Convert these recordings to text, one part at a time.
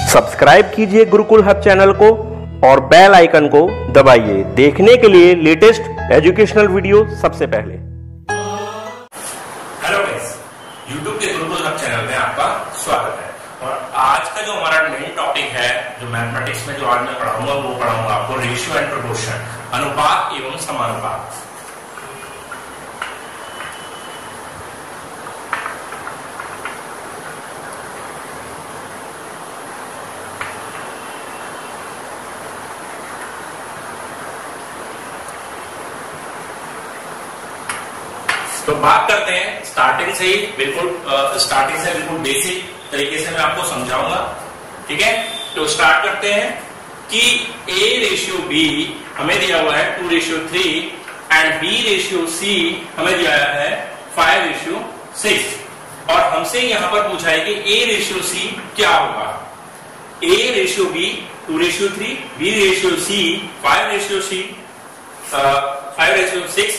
Subscribe कीजिए Gurukul hub channel को और बेल आइकन को दबाइए देखने के लिए लेटेस्ट एजुकेशनल वीडियो सबसे पहले। हेलो गाइस, यूट्यूब के गुरुकुल हब चैनल में आपका स्वागत है। और आज का जो हमारा मेन टॉपिक है, जो मैथमेटिक्स में जो आज मैं पढ़ाऊंगा वो पढ़ाऊंगा आपको रेशियो एंड प्रोपोर्शन, अनुपात एवं समानुपात। तो बात करते हैं स्टार्टिंग से ही, बिल्कुल बेसिक तरीके से मैं आपको समझाऊंगा। ठीक है, तो स्टार्ट करते हैं कि A रेशियो B हमें दिया हुआ है 2:3 एंड B रेशियो C हमें दिया है 5:6 और हमसे यहां पर पूछा है कि A रेशियो C क्या होगा। A ratio B 2:3, B ratio C 5:6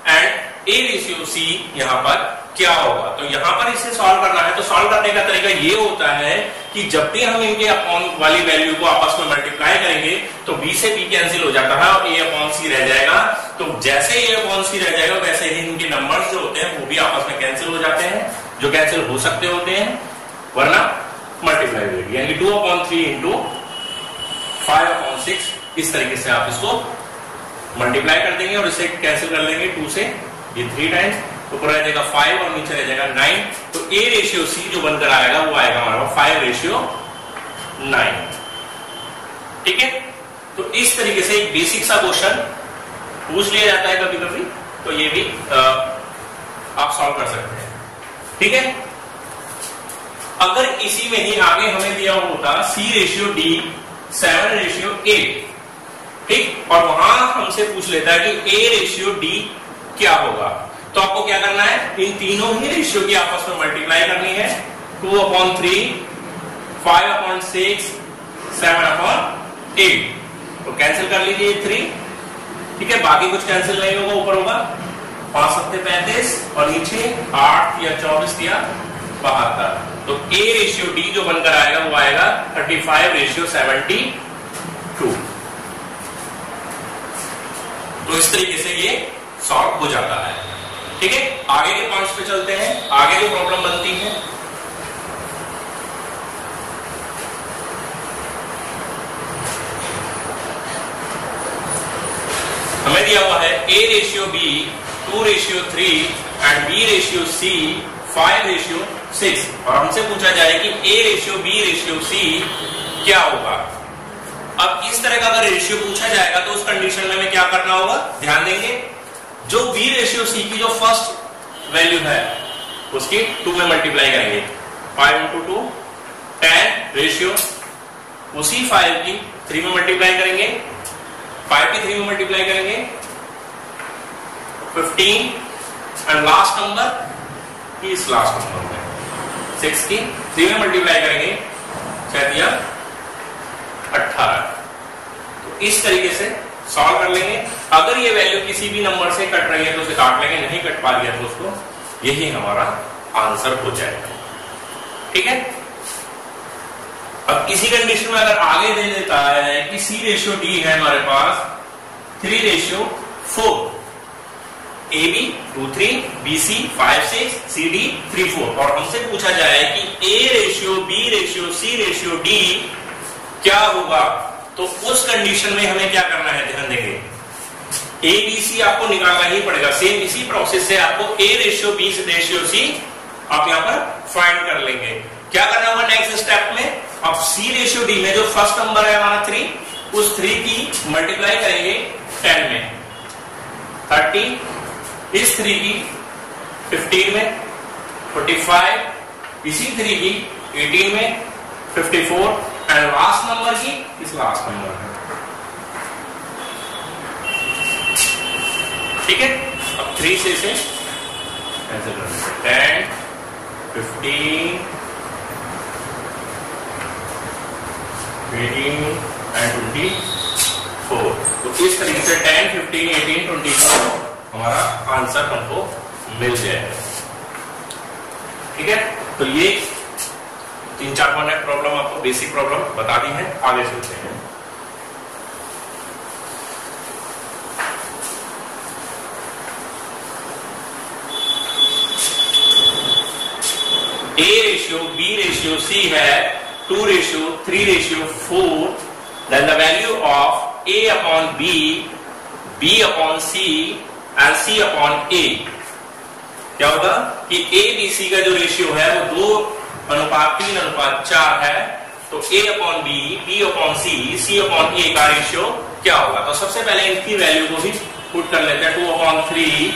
and A ratio C यहाँ पर क्या होगा। तो यहाँ पर इसे सॉल्व करना है, तो सॉल्व करने का तरीका ये होता है कि जब भी हम इनके अपॉन वाली वैल्यू को आपस में मल्टीप्लाई करेंगे तो B से B कैंसिल हो जाता है और A अपॉन C रह जाएगा। तो जैसे A अपॉन C रह जाएगा वैसे ही इनके नंबर्स जो होते हैं वो भी आपस में कैंसिल हो जाते हैं, जो कैंसिल हो सकते होते हैं, वरना मल्टीप्लाई होगी, यानी 2/3 इंटू 5/6। इस तरीके से आप इसको मल्टीप्लाई कर देंगे और इसे कैंसिल कर लेंगे 2 से, ये 3 टाइम्स, ऊपर रह जाएगा 5 और नीचे रह जाएगा 9। तो A रेशियो C जो बनकर आएगा वो आएगा हमारा 5:9। ठीक है, तो इस तरीके से एक बेसिक सा क्वेश्चन पूछ लिया जाता है कभी कभी, तो ये भी आप सॉल्व कर सकते हैं। ठीक है, अगर इसी में ही आगे हमें दिया होता C रेशियो D 7:8, ठीक, और वहां हमसे पूछ लेता है कि A रेशियो D क्या होगा, तो आपको क्या करना है, इन तीनों ही रेशियो की आपस में मल्टीप्लाई करनी है। 2/3, 5/6, 7/8, तो कैंसिल कर लीजिए 3। ठीक है, बाकी कुछ कैंसिल नहीं होगा, ऊपर होगा 5 7 35 और नीचे 8 या 24 या 72। तो A रेशियो D जो बनकर आएगा वो आएगा 35:72। तो इस तरीके से ये सॉल्व हो जाता है। ठीक है, आगे के पॉइंट्स पे चलते हैं, आगे जो प्रॉब्लम बनती है। हमें दिया हुआ है A ratio B 2:3 and B ratio C 5:6 और हमसे पूछा जाए कि A ratio B ratio C क्या होगा। अब इस तरह का अगर रेशियो पूछा जाएगा तो उस कंडीशन में हमें क्या करना होगा, ध्यान देंगे, जो B रेशियो C की जो फर्स्ट वैल्यू है उसकी 2 में मल्टीप्लाई करेंगे, 5 × 2 10 रेशियो, उसी 5 की 3 में मल्टीप्लाई करेंगे, 5 की 3 में मल्टीप्लाई करेंगे 15 एंड लास्ट नंबर इस लास्ट नंबर में 6 की 3 में मल्टीप्लाई करेंगे, क्या दिया 18। तो इस तरीके से सॉल्व कर लेंगे। अगर ये वैल्यू किसी भी नंबर से कट रही है तो उसे काट लेंगे, नहीं कट पा रही है तो उसको यही हमारा आंसर हो जाएगा। ठीक है, अब इसी कंडीशन में अगर आगे दे देता है कि C रेशियो D है हमारे पास 3:4, AB 2:3, BC 5:6, CD 3:4 और हमसे पूछा जाए कि A ratio B ratio C ratio D क्या होगा, तो उस कंडीशन में हमें क्या करना है, ध्यान देंगे, ABC आपको निकालना ही पड़ेगा। सेम इसी प्रोसेस से आपको A ratio B ratio C आप यहां पर फाइंड कर लेंगे। क्या करना होगा नेक्स्ट स्टेप में, अब C रेशियो D में जो फर्स्ट नंबर है हमारा 3, उस 3 की मल्टीप्लाई करेंगे 10 में, 30, इस 3 की 15 में, 45, इसी 3 की 18 में, 54 एंड लास्ट नंबर की इस लास्ट नंबर में। ठीक है, अब 3 से इसे ऐसे कर 10, 15, 18 एंड 24। तो इस तरीके से 10, 15, 18, 24 हमारा आंसर हमको मिल जाएगा। ठीक है, तो ये 3-4 प्रॉब्लम आपको बेसिक प्रॉब्लम बता दी है, आगे चलते हैं। A ratio B ratio C है 2:3:4, then the value of A upon B, B upon C and C upon A क्या होगा कि A B C का जो रेशियो है वो 2:3:4 है, तो A upon B, B upon C, C upon A का रेशियो क्या होगा? तो सबसे पहले इनकी वैल्यू को भी पुट कर लेते हैं, 2/3,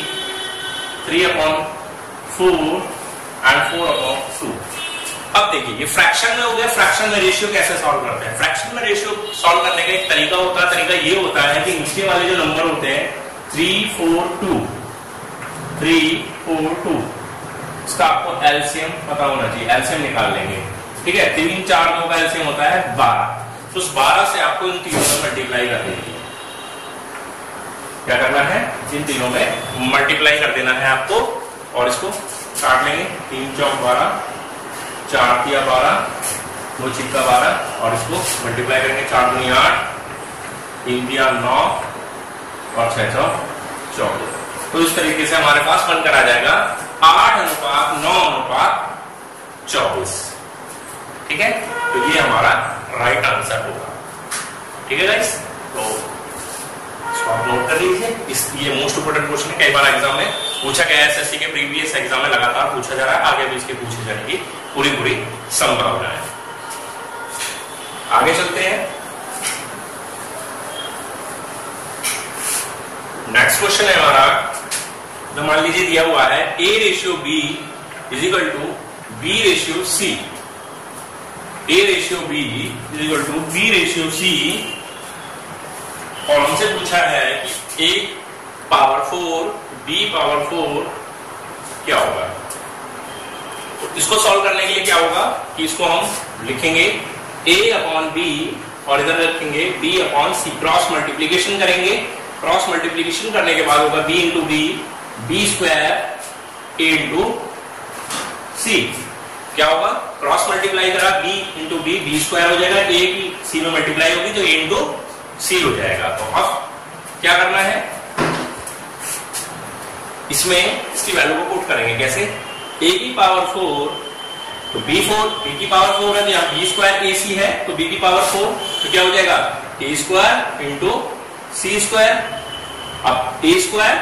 3/4 and 4/2। अब देखिए ये फ्रैक्शन में हो गया, फ्रैक्शन में रेशियो कैसे सॉल्व करते हैं? फ्रैक्शन में रेशियो सॉल्व करने का एक तरीका होता है, तरीका ये होता है कि नीचे वाले जो नंबर होते हैं 3, 4, 2, इसका आपको एलसीएम पता होना चाहिए, एलसीएम निकाल लेंगे, ठीक है। 3, 4, 2 का एलसीएम होता है 12, तो उस 12 से आपको इन तीनों में मल्टीप्लाई कर देंगे। क्या करना है? इन तीनों में मल्टीप्लाई कर देना है आपको, और इसको काट लेंगे, 3 चौक 12, 4 तिया 12, 2 छिक्का 12, और इसको मल्टीप्लाई करेंगे, 4 दूनी 8, 3 तिया 9 और 6 चौक 14। तो इस तरीके से हमारे पास बनकर आ जाएगा 8:9:24, ठीक है। तो ये हमारा राइट आंसर होगा, ठीक है गाइस। तो आप नोट कर लीजिए, ये मोस्ट इंपोर्टेंट क्वेश्चन है, कई बार एग्जाम में पूछा गया है, एसएससी के प्रीवियस एग्जाम में लगातार पूछा जा रहा है, आगे भी इसके पूछे जाने की पूरी संभावना है। आगे चलते हैं, नेक्स्ट क्वेश्चन है हमारा, जो मान लीजिए दिया हुआ है A ratio B is equal to B ratio C, A ratio B is equal to B ratio C, और हमसे पूछा है कि A पावर 4 B पावर 4 क्या होगा। तो इसको सॉल्व करने के लिए क्या होगा कि इसको हम लिखेंगे A अपॉन B और इधर रखेंगे B upon C, cross multiplication करेंगे, क्रॉस मल्टीप्लीकेशन करने के बाद होगा B into B, B square A into C, क्या होगा? क्रॉस मल्टीप्लाई करा B into B, B square हो जाएगा, A की C में मल्टीप्लाई होगी तो A इंटू C हो जाएगा। तो अब क्या करना है, इसमें इसकी वैल्यू को पुट करेंगे, कैसे? A की पावर 4 तो B4, B की पावर 4 है तो यहाँ B स्क्वायर AC है, तो B की पावर 4 तो क्या हो जाएगा? A square into C square, अब A square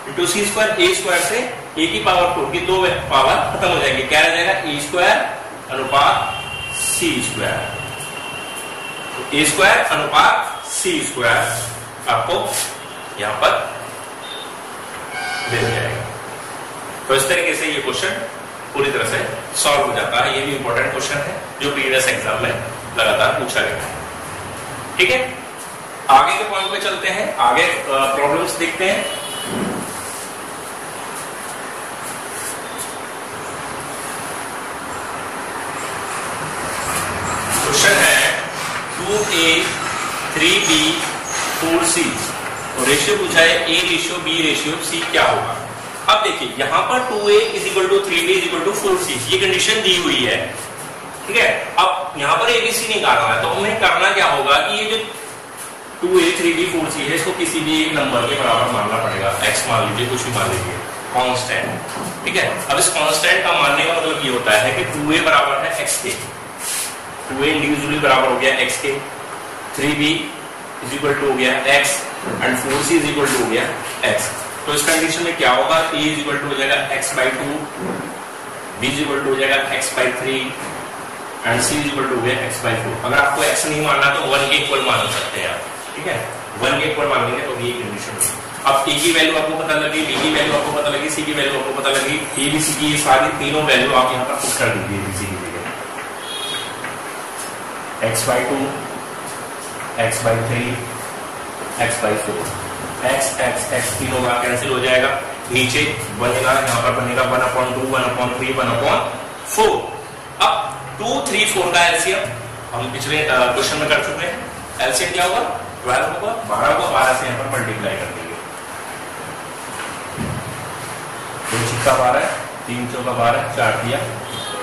into C square, A square से A की पावर 4 की 2 पावर खत्म हो जाएगी, क्या रह जाएगा? A स्क्वायर अनुपात C स्क्वायर, A स्क्वायर अनुपात C स्क्वायर आपको यहां पर मिल जाएगा। तो इस तरीके से ये क्वेश्चन पूरी तरह से सॉल्व हो जाता है। ये भी इंपॉर्टेंट क्वेश्चन है जो प्रीवियस एग्जाम में लगातार पूछा गया है, ठीक है। आगे के पॉइंट पे चलते हैं, आगे प्रॉब्लम्स देखते हैं। क्वेश्चन है 2A 3B 4C, तो रेशियो पूछा है A ratio B ratio C क्या होगा। अब देखिए यहां पर 2A is equal to 3B is equal to 4C, ये कंडीशन दी हुई है, ठीक है। अब यहां पर ABC निकालना है, तो हमें करना क्या होगा कि ये जो 2A 3B 4C है इसको किसी भी एक नंबर के बराबर मानना पड़ेगा, x मान लीजिए, कुछ भी मान लीजिए, कांस्टेंट, ठीक है। अब इस कांस्टेंट का मानने का मतलब ये होता है कि 2A बराबर है x के, 2A इंडिविजुअली बराबर हो गया x के, 3B इज इक्वल टू हो गया x and 4C is equal to हो गया x। तो इस कंडीशन में क्या होगा? A इज इक्वल टू हो जाएगा x/2, B is equal to हो जाएगा x/3 and C is equal to हो गया x/4। अगर आपको x नहीं मानना तो 1 के इक्वल मान सकते हैं आप, ठीक है। 1 के इक्वल मान लेंगे तो ये कंडीशन है। अब A की वैल्यू आपको पता लगी, B की वैल्यू आपको पता लगी, C की वैल्यू आपको पता लगी, A B C की सारी तीनों वैल्यू आप यहाँ पर पुट कर दीजिए ABC की जगह, x/2 x/3 x/4, x तीनों बार कैंसिल हो जाएगा, नीचे बनेगा, यहाँ पर बनेगा 1/2 1/3 1/4। अब 2 3 4 का एलसीएम हम पिछले क्वेश्चन में कर चुके हैं, एलसीएम क्या होगा? 12 होगा, 12 को 12 से यहाँ पर मल्टीप्लाई कर देंगे, 2 छिक्का 12, 3 चौका 12, 4 दिया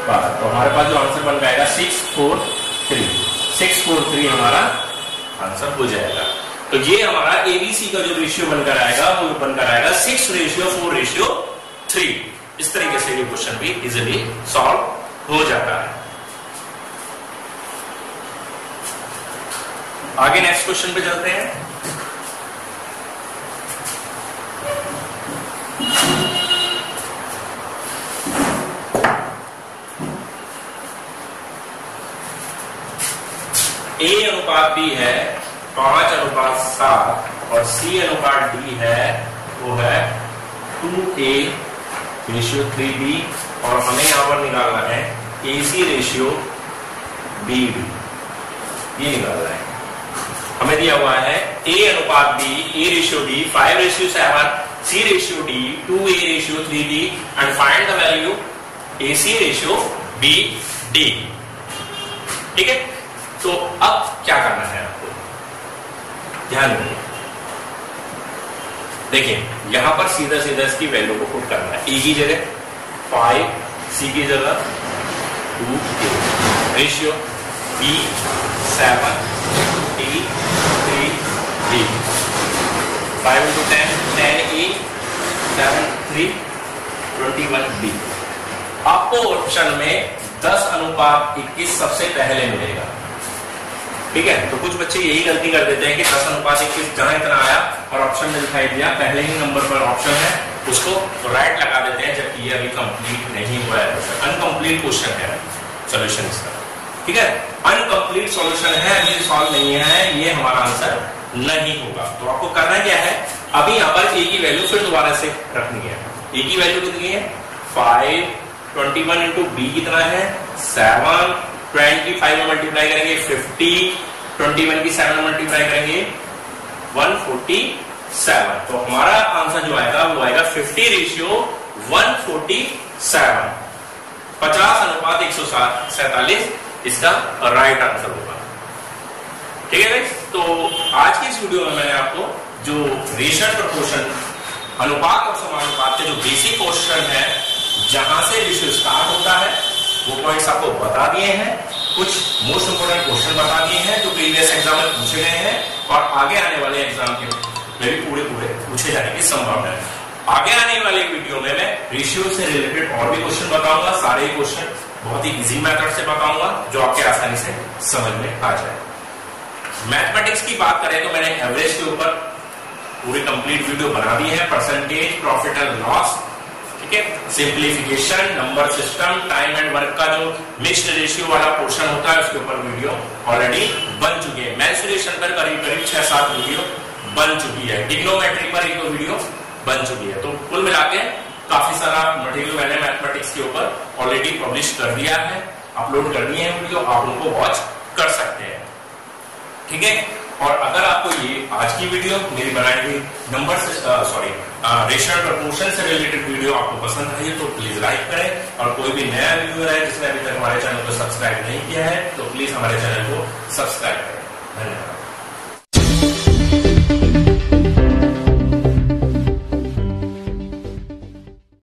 12, तो हमारे पास जो आंसर बन जाएगा 6 4 3, 643 हमारा आंसर हो जाएगा। तो ये हमारा एबीसी का जो रेशियो बनकर आएगा वो बनकर आएगा 6:4:3। इस तरीके से ये क्वेश्चन भी इजीली सॉल्व हो जाता है। आगे नेक्स्ट क्वेश्चन पे चलते हैं। A अनुपात B है 5:7 और C अनुपात D है वो है 2A:3B और हमें यहां पर निकालना है AC रेशियो BB, ये निकालना है। हमें दिया हुआ है A अनुपात B, A:D 5:7, C:D 2A:3B and find the value AC:BD। ठीक है, तो अब क्या करना है आपको, ध्यान रखिए। देखिए यहां पर सीधा सीधा इसकी वैल्यू को पुट करना है। E की जगह 5, C की जगह 2A, ratio B 7, D 3B, 5 into 10, 10A, 7, 3, 21B। आपको ऑप्शन में 10:21 सबसे पहले मिलेगा। ठीक है, तो कुछ बच्चे यही गलती कर देते हैं कि 10:21 जहां इतना आया और ऑप्शन में दिखाई दिया पहले ही नंबर पर ऑप्शन है उसको राइट लगा देते हैं, जबकि ये अभी कंप्लीट नहीं हुआ है, अनकंप्लीट क्वेश्चन है सॉल्यूशन इसका। ठीक है, अनकंप्लीट सॉल्यूशन है, अभी सॉल्व नहीं है, ये हमारा आंसर नहीं होगा। तो आपको करना क्या है, अभी यहां पर ए की वैल्यू फिर दोबारा से रखनी है। ए की वैल्यू कितनी है 5, 21 इंटू बी कितना है 7, 25 में मल्टीप्लाई करेंगे 50, 21 की 7 में मल्टीप्लाई करेंगे 147। तो हमारा आंसर जो आएगा वो आएगा 50:147, 50:147 इसका राइट आंसर होगा। ठीक है गाइस, तो आज की इस वीडियो में मैंने आपको जो रेशियो प्रोपोर्शन अनुपात और समानुपात के जो बेसिक क्वेश्चन है जहां से रेशियो स्टार्ट होता है वो पॉइंट्स आपको बता दिए हैं, कुछ मोस्ट इंपोर्टेंट क्वेश्चन बता दिए हैं जो प्रीवियस एग्जाम में पूछे गए हैं और आगे आने वाले एग्जाम के में भी पूरे पूछे जाने की संभावना है। आगे आने वाले वीडियो में मैं रेशियो से रिलेटेड और भी क्वेश्चन बताऊंगा, सारे क्वेश्चन बहुत ही इजी मेथड से बताऊंगा जो आपके आसानी से समझ में आ जाए। मैथमेटिक्स की बात करें तो मैंने एवरेज के ऊपर पूरी कंप्लीट वीडियो बना दी है, परसेंटेज, प्रॉफिट एंड लॉस, ठीक है, simplification, number system, time and work का जो मिक्स्ड रेशियो वाला पोर्शन होता है उसके ऊपर वीडियो ऑलरेडी बन चुकी है। मेंसुरेशन पर करीब 6-7 वीडियो बन चुकी है, ट्रिग्नोमेट्री पर एक वीडियो बन चुकी है। तो कुल मिला के काफी सारा मटेरियल मैंने मैथमेटिक्स के ऊपर ऑलरेडी पब्लिश कर दिया है, अपलोड कर दिए हैं वीडियो, आप उनको वॉच कर सकते हैं। ठीक है, और अगर आपको ये आज की वीडियो मेरी बनाई हुई नंबर से रेशियो प्रोपोर्शन से रिलेटेड वीडियो आपको पसंद आई है तो प्लीज लाइक करें, और कोई भी नया व्यूअर है जिसने अभी तक हमारे चैनल को सब्सक्राइब नहीं किया है तो प्लीज हमारे चैनल को सब्सक्राइब करें। धन्यवाद।